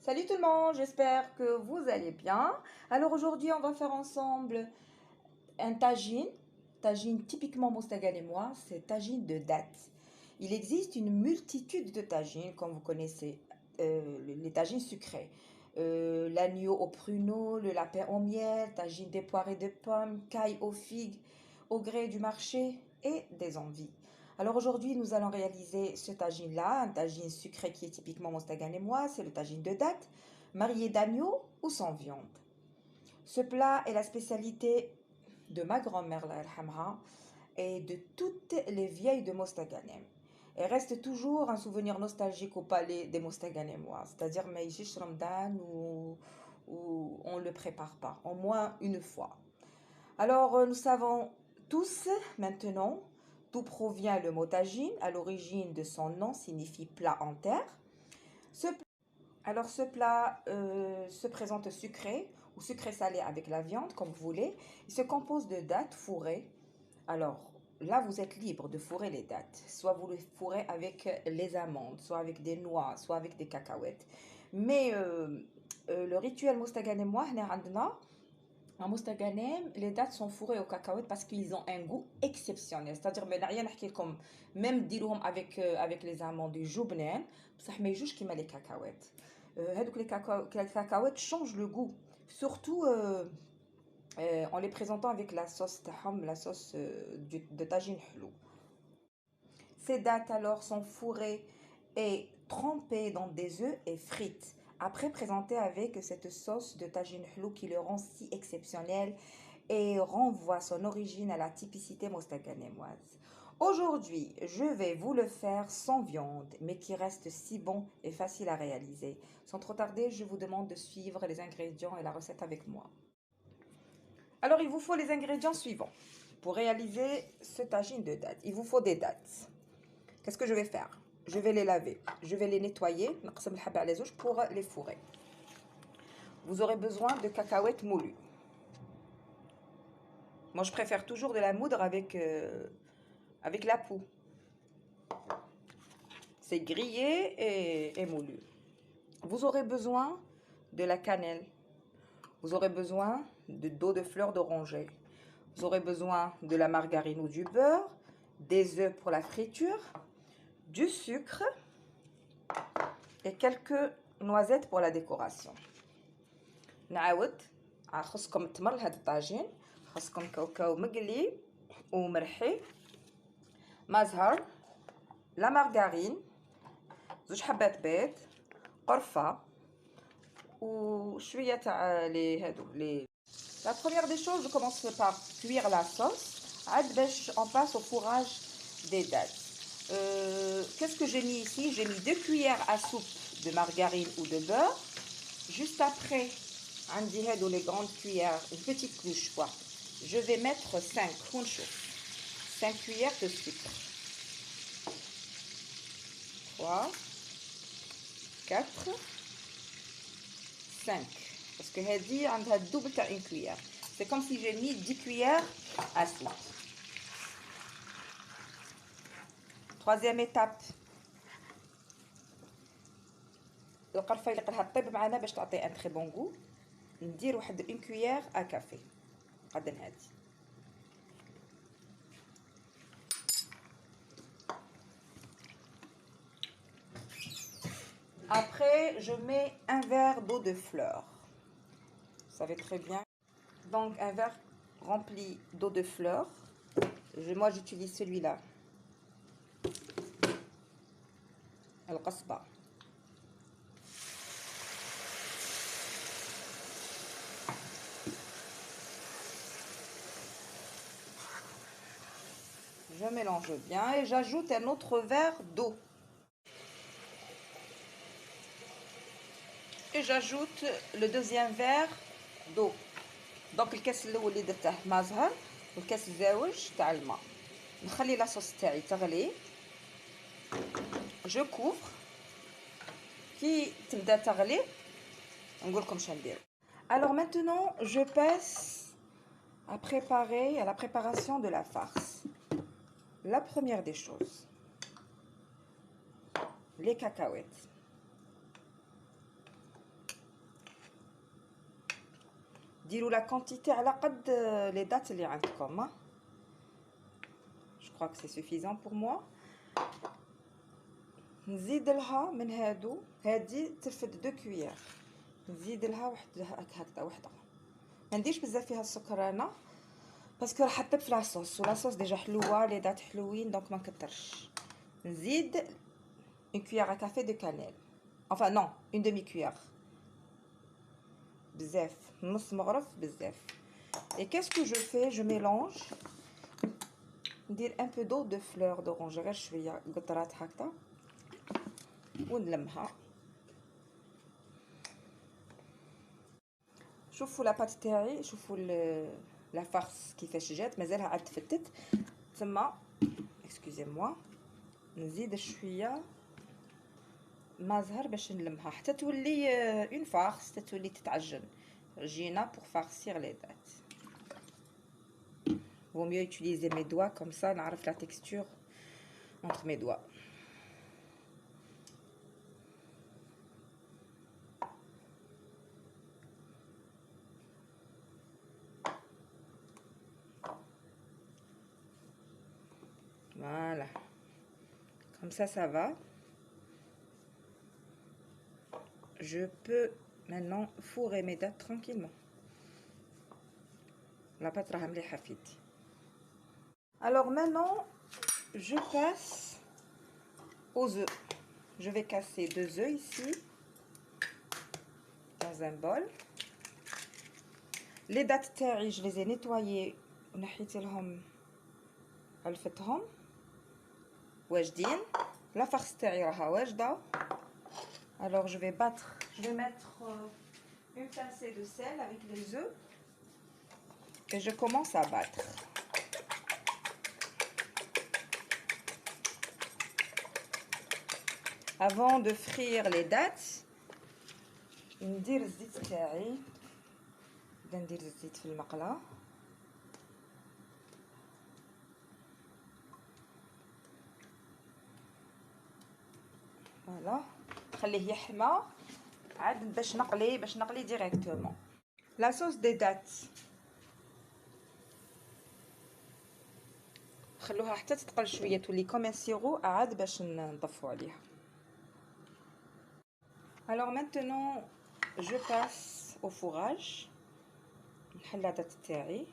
Salut tout le monde, j'espère que vous allez bien. Alors aujourd'hui, on va faire ensemble un tagine. Tagine typiquement moustaghalémois, c'est tagine de date. Il existe une multitude de tagines, comme vous connaissez, les tagines sucrées. L'agneau au pruneau, le lapin au miel, tagine des poires et de pommes, caille aux figues, au gré du marché et des envies. Alors aujourd'hui, nous allons réaliser ce tagine-là, un tagine sucré qui est typiquement moustaghalémois, c'est le tagine de date, marié d'agneau ou sans viande. Ce plat est la spécialité de ma grand-mère, la yarhamha, et de toutes les vieilles de Mostaganem. Et reste toujours un souvenir nostalgique au palais des Mostaganemois, c'est-à-dire Meïjish Ramadan où on ne le prépare pas, au moins une fois. Alors, nous savons tous maintenant d'où provient le mot tagine. À l'origine de son nom signifie plat en terre. Ce, ce plat se présente sucré ou sucré salé avec la viande, comme vous voulez. Il se compose de dattes fourrées. Alors, là, vous êtes libre de fourrer les dattes. Soit vous le fourrez avec les amandes, soit avec des noix, soit avec des cacahuètes. Mais le rituel moustaganémois, en Mostaganem, les dattes sont fourrées aux cacahuètes parce qu'ils ont un goût exceptionnel. C'est-à-dire, mais rien comme même diloum avec les amandes du joubnen, ça mais juste qui met les cacahuètes. Les cacahuètes changent le goût, surtout en les présentant avec la sauce taham, la sauce de tagine hlou. Ces dattes alors sont fourrées et trempées dans des œufs et frites. Après présentées avec cette sauce de tagine hlou qui le rend si exceptionnel et renvoie son origine à la typicité mostaganémoise. Aujourd'hui, je vais vous le faire sans viande, mais qui reste si bon et facile à réaliser. Sans trop tarder, je vous demande de suivre les ingrédients et la recette avec moi. Alors, il vous faut les ingrédients suivants. Pour réaliser ce tagine de dattes, il vous faut des dattes. Qu'est-ce que je vais faire? Je vais les laver, je vais les nettoyer pour les fourrer. Vous aurez besoin de cacahuètes moulues. Moi, je préfère toujours de la moudre avec la poux. C'est grillé et moulu. Vous aurez besoin de la cannelle. Vous aurez besoin d'eau de fleur d'oranger. Vous aurez besoin de la margarine ou du beurre, des œufs pour la friture, du sucre et quelques noisettes pour la décoration. نعاود خصكم التمر لهذا الطاجين، خصكم كاوكاو مقلي ومرحي، ما زهر، لا مارغارين، زوج حبات بيض، قرفة وشوية تاع لي. La première des choses, je commence par cuire la sauce. On passe au fourrage des dattes. Qu'est-ce que j'ai mis ici? J'ai mis 2 cuillères à soupe de margarine ou de beurre. Juste après, les grandes cuillères, une petite couche quoi. Je vais mettre 5 cuillères de sucre. 3, 4, 5. Parce que هذه عندها double تاع une cuillère. C'est comme si j'ai mis 10 cuillères à soupe. Troisième étape. القرفه اللي قلها طيب معنا باش تعطي un très bon goût. ندير واحد une cuillère à café. قد هذه. Après, je mets un verre d'eau de fleur. Vous savez très bien. Donc, un verre rempli d'eau de fleur. Moi, j'utilise celui-là. القصبة. Je mélange bien et j'ajoute un autre verre d'eau. Et j'ajoute le deuxième verre d'eau. Donc الكاس الاول اللي درته ما زهر والكاس الزاوج تاع الماء. نخلي لاصوص تاعي تغلي. Je couvre. كي تبدا تغلي نقول لكم شنو ندير. Alors maintenant, je passe à la préparation de la farce. La première des choses, les cacahuètes. ديروا لا كونتيتي على قد لي دات اللي عندكم. جو كخوا كو سي سوفيزون بور موا. نزيد لها من هادي ترفد 2 كويير، نزيد لها واحد هكذا وحده. ما نديرش بزاف فيها السكر انا باسكو راح حطيت في لاصوص، ولاصوص ديجا حلوه، لي دات حلوين، دونك ما نكترش. نزيد 1 cuillère à café de cannelle. Enfin non, une demi-cuillère. بزاف، نص مغرف بزاف. Et qu'est-ce que je fais? Je mélange. ندير un peu d'eau de fleur d'orange، غير شويه قطرات هكذا، ونلمها. شوفوا لاباط تاعي، شوفوا لا فارس كيفاش جات، مازالها عاد تفتت. تما اكسكوزي موا، نزيد شويه ما زهر باش نلمها حتى تولي اون فارس، حتى تولي تتعجن. عجينه pour farcir les dattes. Vaut mieux utiliser mes doigts comme ça, نعرف la texture entre mes doigts. Voilà, comme ça va. Je peux maintenant fourrer mes dattes tranquillement. La pâte راها مليحه في يدي. Alors maintenant, je passe aux œufs. Je vais casser 2 œufs ici dans un bol. Les dattes تاعي je les ai nettoyées ونحيت لهم علفتهم واجدين. La farce تاعي راها واجده. Alors je vais mettre une pincée de sel avec les œufs et je commence à battre. Avant de frire les dattes, ندير الزيت تاعي. ندير الزيت في المقله. فوالا، خليه يحمى عاد باش نقلي ديريكتومون. لا صوص دي دات خلوها حتى تتقل شويه، تولي كوم ان سيرو عاد باش نضفوا عليها. Alors maintenant je passe au fourrage. نحل la date تاعي.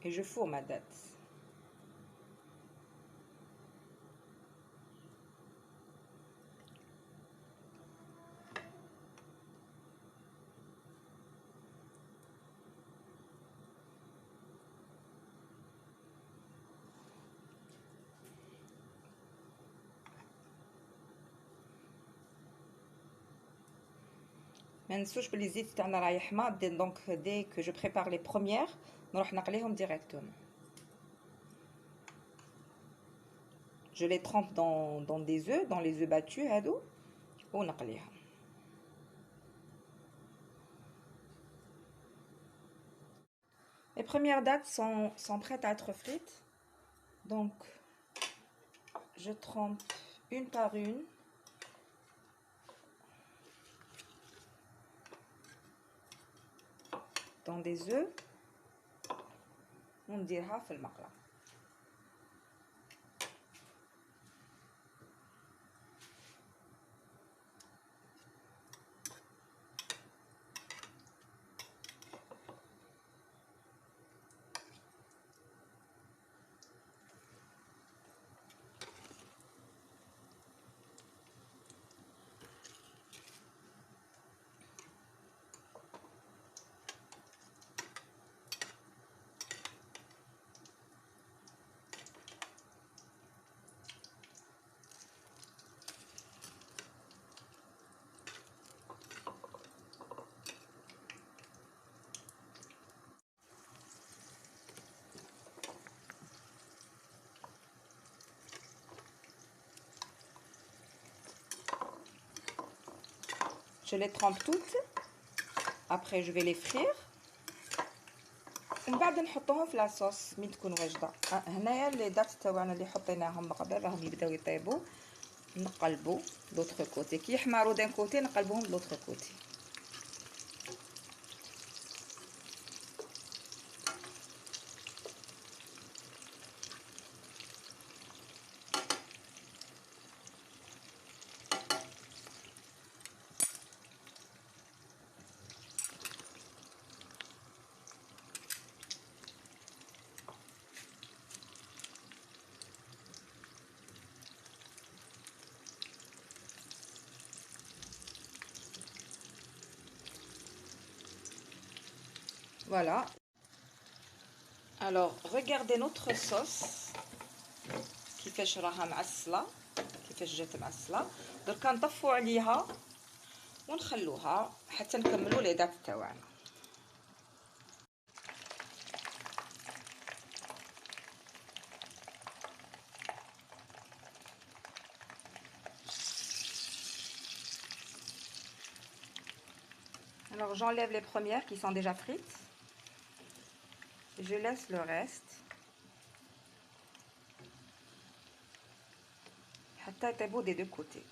Et je fourre ma date. ما ننسوش بلي الزيت تاعنا راه يحمى، دونك دي كو جو بريبار لي بروميير نروح نقليهم ديريكتومون. Je les trempe dans des œufs, dans les œufs battus هادو ونقليهم. Les premières dattes sont prêtes à être frites, donc je trempe une par une. Dans des œufs ونديرها في المقله. Je les trempe toutes. Après, je vais les frire. ومن بعد نحطوهم في لاصوص من تكون واجده. هنايا لي دات تاعنا اللي حطيناهم من قبل راهم يبداو يطيبوا. نقلبوا لوطخ كوتي كي يحمروا دان كوتي نقلبوهم لوطخ كوتي. Voilà. Alors, regardez notre sauce. كيفاش راها معسله، كيفاش جات معسله. دركا نطفوا عليها ونخلوها حتى نكملوا لي دات تاعنا. Alors j'enlève les premières qui sont déjà frites. Je laisse le reste حتى يطيبوا des deux côtés.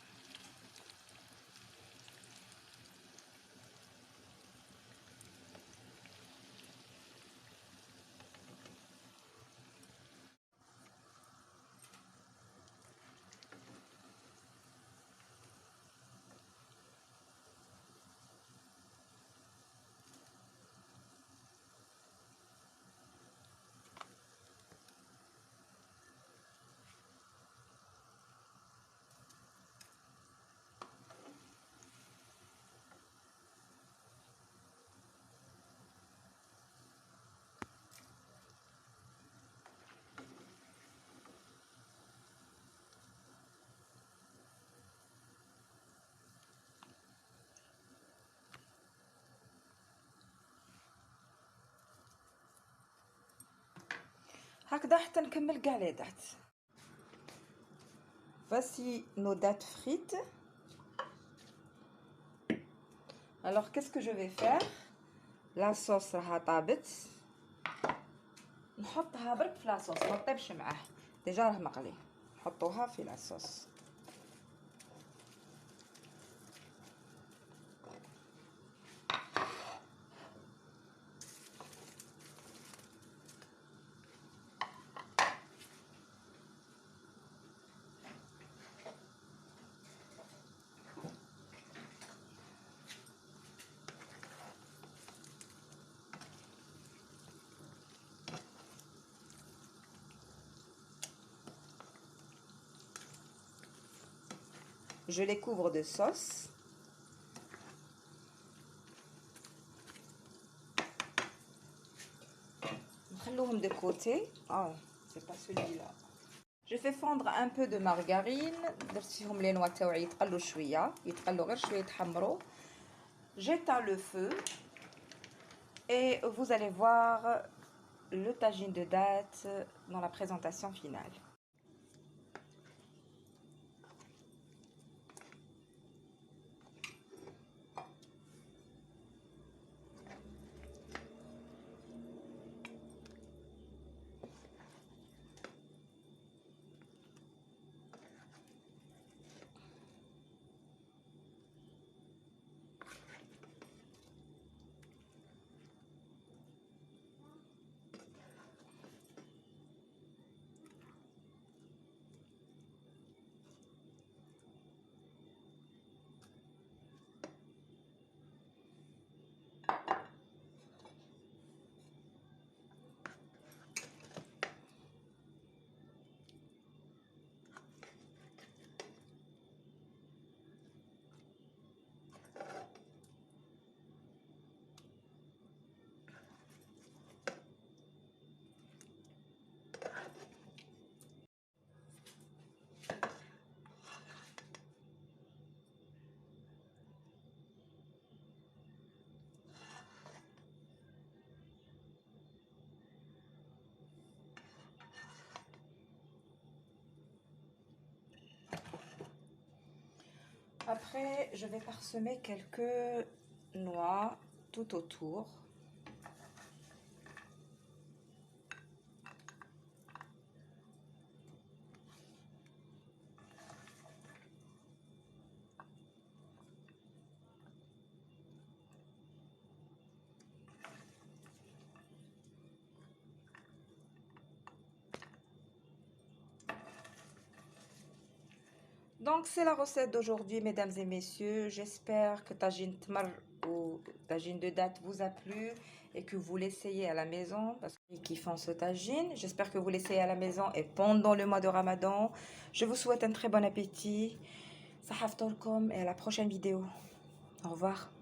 هكذا حتى نكمل كاع لي دات. Voici nos dattes frites. Alors qu'est-ce que je vais faire? La sauce راها طابت، نحطها برك في لاصوص ما طيبش معاه، ديجا راه مقلي. نحطوها في لاصوص. Je les couvre de sauce. نخلوهم de côté. Ah, c'est pas celui-là. Je fais fondre un peu de margarine. درت فيهم لي نوا تاوعي يتقلوا شويه، يتقلوا غير شويه يتحمروا. J'éteins le feu et vous allez voir le tagine de dattes dans la présentation finale. Après, je vais parsemer quelques noix tout autour. Donc, c'est la recette d'aujourd'hui, mesdames et messieurs. J'espère que tagine tmar ou tagine de date vous a plu et que vous l'essayez à la maison parce qu'ils font ce tagine. J'espère que vous l'essayez à la maison et pendant le mois de Ramadan. Je vous souhaite un très bon appétit. Sahaf Tolkom et à la prochaine vidéo. Au revoir.